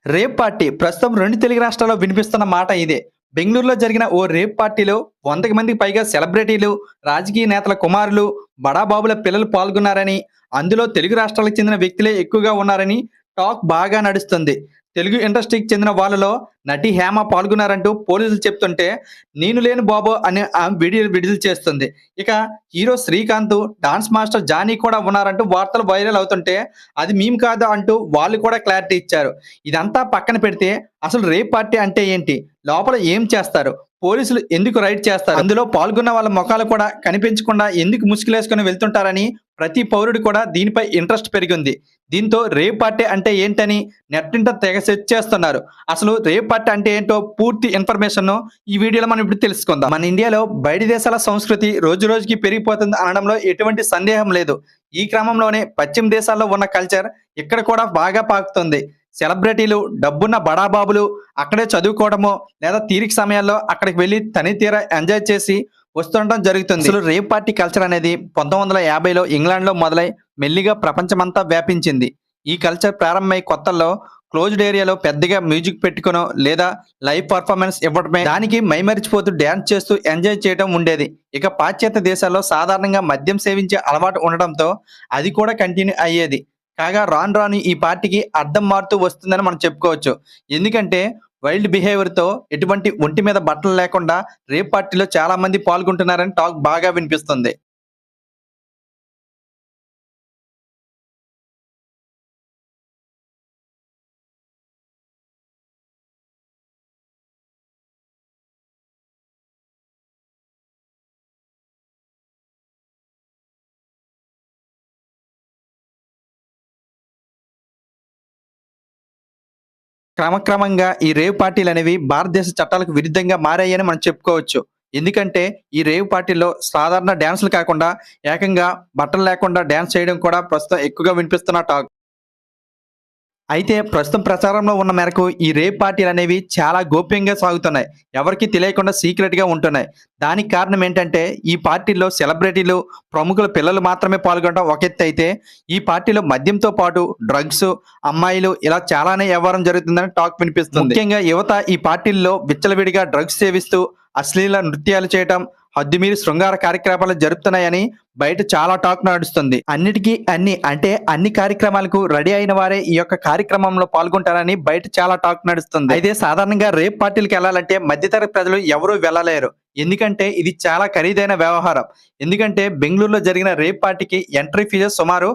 Rape party ప్రస్తుతం 2 తెలుగు రాష్ట్రాల్లో వినిపిస్తున్న మాట ఇదే. బెంగుళూరులో జరిగిన ఓ రేప్ పార్టీలో 100కి మందికి పైగా సెలబ్రిటీలు, రాజకీయ నేతల కుమారులు, బడాబాబుల పిల్లలు పాల్గొన్నారని, అందులో తెలుగు రాష్ట్రాలకు చెందిన వ్యక్తులే ఎక్కువగా ఉన్నారని టాక్ బాగా నడుస్తుంది. తెలుగు ఇండస్ట్రీకి చెందిన వాళ్ళలో నటి హేమ పాల్గొన్నారంటూ పోలీసులు చెప్తుంటే, నేను లేను బాబు అనే వీడియో విడుదల చేస్తుంది. ఇక hero Srikanth, dance master Jani కూడా ఉన్నారంటూ వార్తలు వైరల్ అవుతుంటే, అది మీమ్ కాదు అంటూ వాళ్ళు కూడా క్లారిటీ ఇచ్చారు. ఇదంతా పక్కన పెడితే అసలు రేప్ పార్టీ అంటే ఏంటి? లోపల ఏం చేస్తారు? పోలీసులు ఎందుకు రైడ్ చేస్తారు? అందులో పాల్గొన్న వాళ్ళ మొఖాలు కూడా కనిపించకుండా ఎందుకు ముసుగులేసుకొని వెళ్తుంటారని ప్రతి పౌరుడు కూడా దీనిపై ఇంట్రెస్ట్ పెరిగింది. దీంతో రేప్ పార్టీ అంటే ఏంటని నెట్టింట తెగ సెర్చ్ చేస్తున్నారు. అసలు రేప్ పార్టీ అంటే ఏంటో పూర్తి ఇన్ఫర్మేషన్ ఈ వీడియోలో మనం ఇప్పుడు తెలుసుకుందాం. మన ఇండియాలో బయటి దేశాల సంస్కృతి రోజు రోజుకి పెరిగిపోతుంది అనడంలో ఎటువంటి సందేహం లేదు. ఈ క్రమంలోనే పశ్చిమ దేశాల్లో ఉన్న కల్చర్ ఇక్కడ కూడా బాగా పాకుతుంది. సెలబ్రిటీలు, డబ్బున్న బడాబాబులు అక్కడే చదువుకోవడమో లేదా తీరిక సమయాల్లో అక్కడికి వెళ్లి తనితీరా ఎంజాయ్ చేసి వస్తుండటం జరుగుతుంది. అసలు రేప్ పార్టీ కల్చర్ అనేది 1950లో ఇంగ్లాండ్లో మొదలై మెల్లిగా ప్రపంచమంతా వ్యాపించింది. ఈ కల్చర్ ప్రారంభమై కొత్తల్లో క్లోజ్డ్ ఏరియాలో పెద్దగా మ్యూజిక్ పెట్టుకునో లేదా లైవ్ పర్ఫార్మెన్స్ ఇవ్వడమే, దానికి మైమరిచిపోతూ డ్యాన్స్ చేస్తూ ఎంజాయ్ చేయడం ఉండేది. ఇక పాశ్చాత్య దేశాల్లో సాధారణంగా మద్యం సేవించే అలవాటు ఉండడంతో అది కూడా కంటిన్యూ అయ్యేది. కాగా రాను రాను ఈ పార్టీకి అర్థం మారుతూ వస్తుందని మనం చెప్పుకోవచ్చు. ఎందుకంటే వైల్డ్ బిహేవియర్‌తో ఎటువంటి ఒంటి మీద బట్టలు లేకుండా రేప్ పార్టీలో చాలా మంది పాల్గొంటున్నారని టాక్ బాగా వినిపిస్తుంది. క్రమక్రమంగా ఈ రేవ్ పార్టీలనేవి భారతదేశ చట్టాలకు విరుద్ధంగా మారాయని మనం చెప్పుకోవచ్చు. ఎందుకంటే ఈ రేవ్ పార్టీల్లో సాధారణ డాన్సులు కాకుండా ఏకంగా బట్టలు లేకుండా డాన్స్ చేయడం కూడా ప్రస్తుతం ఎక్కువగా వినిపిస్తున్న టాక్. అయితే ప్రస్తుతం ప్రచారంలో ఉన్న మేరకు ఈ రేప్ పార్టీలనేవి చాలా గోప్యంగా సాగుతున్నాయి. ఎవరికీ తెలియకుండా సీక్రెట్‌గా ఉంటున్నాయి. దానికి కారణం ఏంటంటే ఈ పార్టీల్లో సెలబ్రిటీలు, ప్రముఖుల పిల్లలు మాత్రమే పాల్గొనడం ఒక ఎత్తయితే, ఈ పార్టీలో మద్యంతో పాటు డ్రగ్స్, అమ్మాయిలు ఇలా చాలానే వ్యవహారం జరుగుతుందని టాక్ వినిపిస్తుంది. ముఖ్యంగా యువత ఈ పార్టీల్లో విచ్చలవిడిగా డ్రగ్స్ సేవిస్తూ అశ్లీల నృత్యాలు చేయటం, హద్దుమీరి శృంగార కార్యక్రమాలు జరుపుతున్నాయని బయట చాలా టాక్ నడుస్తుంది. అన్నిటికీ అంటే అన్ని కార్యక్రమాలకు రెడీ అయిన వారే ఈ యొక్క కార్యక్రమంలో పాల్గొంటారని బయట చాలా టాక్ నడుస్తుంది. అయితే సాధారణంగా రేప్ పార్టీలకు వెళ్ళాలంటే మధ్యతరగతి ప్రజలు ఎవరూ వెళ్ళలేరు. ఎందుకంటే ఇది చాలా ఖరీదైన వ్యవహారం. ఎందుకంటే బెంగుళూరులో జరిగిన రేప్ పార్టీకి ఎంట్రీ ఫీజు సుమారు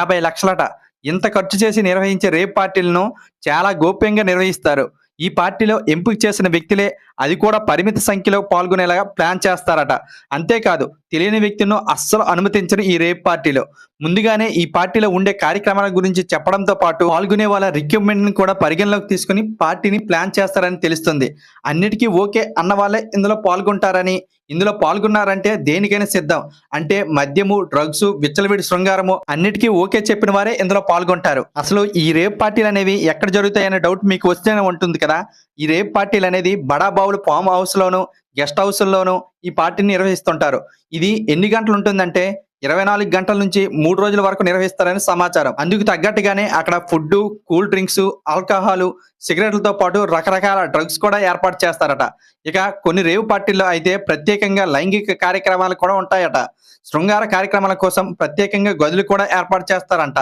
50 లక్షలట. ఇంత ఖర్చు చేసి నిర్వహించే రేప్ పార్టీలను చాలా గోప్యంగా నిర్వహిస్తారు. ఈ పార్టీలో ఎంపిక చేసిన వ్యక్తులే, అది కూడా పరిమిత సంఖ్యలో పాల్గొనేలాగా ప్లాన్ చేస్తారట. అంతేకాదు తెలియని వ్యక్తులను అస్సలు అనుమతించరు ఈ రేప్ పార్టీలో. ముందుగానే ఈ పార్టీలో ఉండే కార్యక్రమాల గురించి చెప్పడంతో పాటు పాల్గొనే వాళ్ళ రిక్రూట్మెంట్ ని కూడా పరిగణలోకి తీసుకుని పార్టీని ప్లాన్ చేస్తారని తెలుస్తుంది. అన్నిటికీ ఓకే అన్న వాళ్ళే ఇందులో పాల్గొంటారని, ఇందులో పాల్గొన్నారంటే దేనికైనా సిద్ధం. అంటే మద్యము, డ్రగ్స్, విచ్చలవిడి శృంగారము అన్నిటికీ ఓకే చెప్పిన వారే ఇందులో పాల్గొంటారు. అసలు ఈ రేప్ పార్టీలు అనేవి ఎక్కడ జరుగుతాయనే డౌట్ మీకు వస్తేనే ఉంటుంది కదా. ఈ రేప్ పార్టీలు అనేది బడాబాబులు ఫామ్ హౌస్ లోను, గెస్ట్ హౌస్‌ల్లోనూ ఈ పార్టీని నిర్వహిస్తుంటారు. ఇది ఎన్ని గంటలు ఉంటుందంటే 24 గంటల నుంచి 3 రోజుల వరకు నిర్వహిస్తారని సమాచారం. అందుకు తగ్గట్టుగానే అక్కడ ఫుడ్డు, కూల్ డ్రింక్స్, ఆల్కహాలు, సిగరెట్లతో పాటు రకరకాల డ్రగ్స్ కూడా ఏర్పాటు చేస్తారట. ఇక కొన్ని రేవ్ పార్టీల్లో అయితే ప్రత్యేకంగా లైంగిక కార్యక్రమాలు కూడా ఉంటాయట. శృంగార కార్యక్రమాల కోసం ప్రత్యేకంగా గదులు కూడా ఏర్పాటు చేస్తారంట.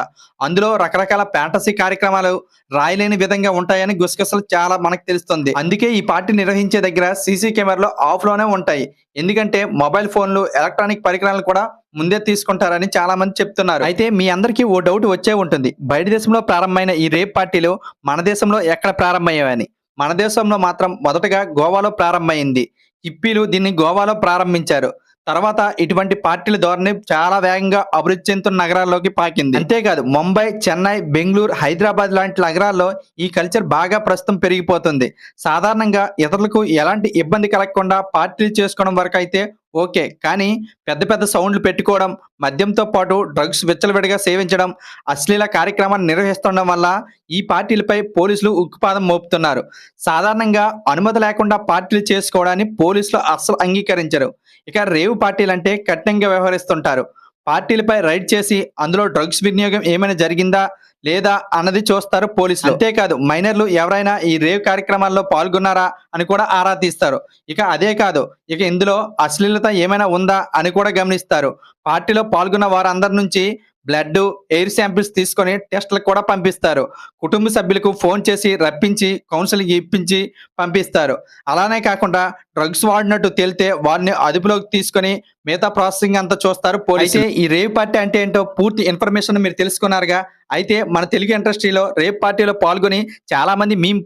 అందులో రకరకాల ఫ్యాంటసీ కార్యక్రమాలు రాయలేని విధంగా ఉంటాయని గుసగుసలు చాలా మనకు తెలుస్తుంది. అందుకే ఈ పార్టీ నిర్వహించే దగ్గర సీసీ కెమెరాలు ఆఫ్ లోనే ఉంటాయి. ఎందుకంటే మొబైల్ ఫోన్లు, ఎలక్ట్రానిక్ పరికరాలు కూడా ముందే తీసుకుంటారని చాలా మంది చెప్తున్నారు. అయితే మీ అందరికీ ఓ డౌట్ వచ్చే ఉంటుంది. బయట దేశంలో ప్రారంభమైన ఈ రేప్ పార్టీలు మన దేశంలో ఎక్కడ ప్రారంభమయ్యాయని. మన దేశంలో మాత్రం మొదటగా గోవాలో ప్రారంభమైంది. హిప్పీలు దీన్ని గోవాలో ప్రారంభించారు. తర్వాత ఇటువంటి పార్టీల ధోరణి చాలా వేగంగా అభివృద్ధి చెందుతున్న నగరాల్లోకి పాకింది. అంతేకాదు ముంబై, చెన్నై, బెంగళూరు, హైదరాబాద్ లాంటి నగరాల్లో ఈ కల్చర్ బాగా ప్రస్తుతం పెరిగిపోతుంది. సాధారణంగా ఇతరులకు ఎలాంటి ఇబ్బంది కలగకుండా పార్టీలు చేసుకోవడం వరకు అయితే ఓకే. కానీ పెద్ద పెద్ద సౌండ్లు పెట్టుకోవడం, మద్యంతో పాటు డ్రగ్స్ విచ్చలవిడిగా సేవించడం, అశ్లీల కార్యక్రమాన్ని నిర్వహిస్తుండడం వల్ల ఈ పార్టీలపై పోలీసులు ఉక్కుపాదం మోపుతున్నారు. సాధారణంగా అనుమతి లేకుండా పార్టీలు చేసుకోవడాన్ని పోలీసులు అస్సలు అంగీకరించరు. ఇక రేవ్ పార్టీలంటే కఠినంగా వ్యవహరిస్తుంటారు. పార్టీలపై రైడ్ చేసి అందులో డ్రగ్స్ వినియోగం ఏమైనా జరిగిందా లేదా అన్నది చూస్తారు పోలీసులు. అంతేకాదు మైనర్లు ఎవరైనా ఈ రేవ్ కార్యక్రమాల్లో పాల్గొన్నారా అని కూడా ఆరా తీస్తారు. ఇక అదే కాదు, ఇక ఇందులో అశ్లీలత ఏమైనా ఉందా అని కూడా గమనిస్తారు. పార్టీలో పాల్గొన్న వారందరి నుంచి బ్లడ్, ఎయిర్ శాంపిల్స్ తీసుకొని టెస్టులకు కూడా పంపిస్తారు. కుటుంబ సభ్యులకు ఫోన్ చేసి రప్పించి కౌన్సిలింగ్ ఇప్పించి పంపిస్తారు. అలానే కాకుండా డ్రగ్స్ వాడినట్టు తేలితే వారిని అదుపులోకి తీసుకొని మిగతా ప్రాసెసింగ్ అంతా చూస్తారు పోలీసులు. అయితే ఈ రేవ్ పార్టీ అంటే ఏంటో పూర్తి ఇన్ఫర్మేషన్ మీరు తెలుసుకున్నారుగా. అయితే మన తెలుగు ఇండస్ట్రీలో రేవ్ పార్టీలో పాల్గొని చాలా మంది మేము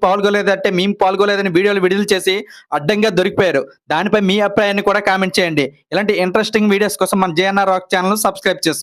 పాల్గొలేదని వీడియోలు విడుదల చేసి అడ్డంగా దొరికిపోయారు. దానిపై మీ అభిప్రాయాన్ని కూడా కామెంట్ చేయండి. ఇలాంటి ఇంట్రెస్టింగ్ వీడియోస్ కోసం మన జేఎన్ఆర్ రాక్ ఛానల్ సబ్స్క్రైబ్ చేసుకోండి.